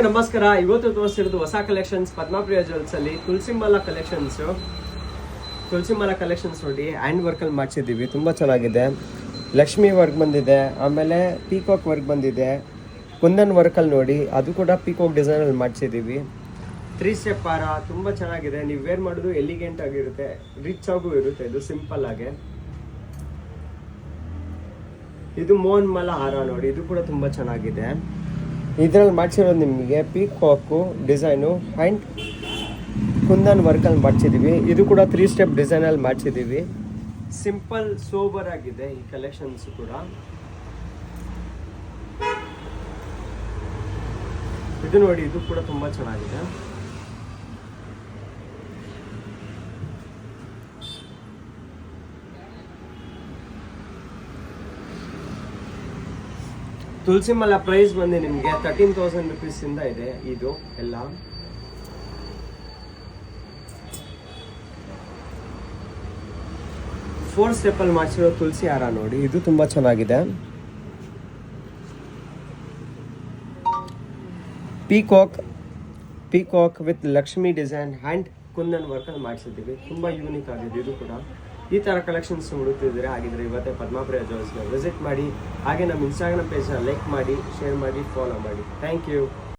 ನಮಸ್ಕಾರ. ಇವತ್ತು ತೋರಿಸಿರೋದು ಹೊಸ ಕಲೆಕ್ಷನ್ಸ್ ಪದ್ಮಪ್ರಿಯ ಜ್ಯುವೆಲ್ಸ್ ಅಲ್ಲಿ ತುಳಸಿಮಾಲಾ ಕಲೆಕ್ಷನ್ಸ್ ನೋಡಿ ಹ್ಯಾಂಡ್ ವರ್ಕ್ ಅಲ್ಲಿ ಮಾಡಿಸಿದ್ದೀವಿ. ತುಂಬಾ ಚೆನ್ನಾಗಿದೆ. ಲಕ್ಷ್ಮಿ ವರ್ಕ್ ಬಂದಿದೆ, ಆಮೇಲೆ ಪೀಕಾಕ್ ವರ್ಕ್ ಬಂದಿದೆ, ಕುಂದನ್ ವರ್ಕ್ ಅಲ್ಲಿ ನೋಡಿ ಅದು ಕೂಡ ಪೀಕಾಕ್ ಡಿಸೈನ್ ಅಲ್ಲಿ ಮಾಡಿಸಿದ್ದೀವಿ. 3 ಸ್ಟೆಪ್ ಹಾರ ತುಂಬಾ ಚೆನ್ನಾಗಿದೆ. ನೀವು ವೇರ್ ಮಾಡೋದು ಎಲಿಗೆಂಟ್ ಆಗಿರುತ್ತೆ, ರಿಚ್ ಆಗೂ ಇರುತ್ತೆ. ಇದು ಸಿಂಪಲ್ ಆಗಿ. ಇದು ಮೋಹನ್ ಮಾಲಾ ಹಾರ ನೋಡಿ, ಇದು ಕೂಡ ತುಂಬಾ ಚೆನ್ನಾಗಿದೆ. ಇದರಲ್ಲಿ ಮಾಡಿಸಿರೋದು ನಿಮಗೆ ಪೀಕಾಕು ಡಿಸೈನು ಆ್ಯಂಡ್ ಕುಂದನ್ ವರ್ಕಲ್ಲಿ ಮಾಡಿಸಿದ್ದೀವಿ. ಇದು ಕೂಡ 3 ಸ್ಟೆಪ್ ಡಿಸೈನಲ್ಲಿ ಮಾಡಿಸಿದ್ದೀವಿ. ಸಿಂಪಲ್ ಸೋಬರ್ ಆಗಿದೆ ಈ ಕಲೆಕ್ಷನ್ಸ್ ಕೂಡ. ಇದು ನೋಡಿ, ಇದು ಕೂಡ ತುಂಬಾ ಚೆನ್ನಾಗಿದೆ. ತುಳಸಿಮಾಲಾ ಪ್ರೈಸ್ ಬಂದು ನಿಮಗೆ 13,000 rupees ಇಂದ ಇದೆ. ಇದು ಎಲ್ಲ 4 ಸ್ಟೆಪ್ ಅಲ್ಲಿ ಮಾಡಿಸಿರೋ ತುಳಸಿ ಹಾರ ನೋಡಿ, ಇದು ತುಂಬಾ ಚೆನ್ನಾಗಿದೆ. Peacock with Lakshmi design hand kundan work ಅಲ್ಲಿ ಮಾಡಿಸಿದ್ದೀವಿ. ತುಂಬಾ ಯೂನಿಕ್ ಆಗಿದೆ. ಇದು ಕೂಡ ಈ ಥರ ಕಲೆಕ್ಷನ್ಸ್ ಹುಡುಕ್ತಿದ್ದೀರಾ ಹಾಗಿದ್ರೆ ಇವತ್ತೇ ಪದ್ಮಪ್ರಿಯ ಜ್ಯುವೆಲ್ಸ್ಗೆ ವಿಸಿಟ್ ಮಾಡಿ. ಹಾಗೆ ನಮ್ಮ ಇನ್ಸ್ಟಾಗ್ರಾಮ್ ಪೇಜ್ನ ಲೈಕ್ ಮಾಡಿ, ಶೇರ್ ಮಾಡಿ, ಫಾಲೋ ಮಾಡಿ. Thank you.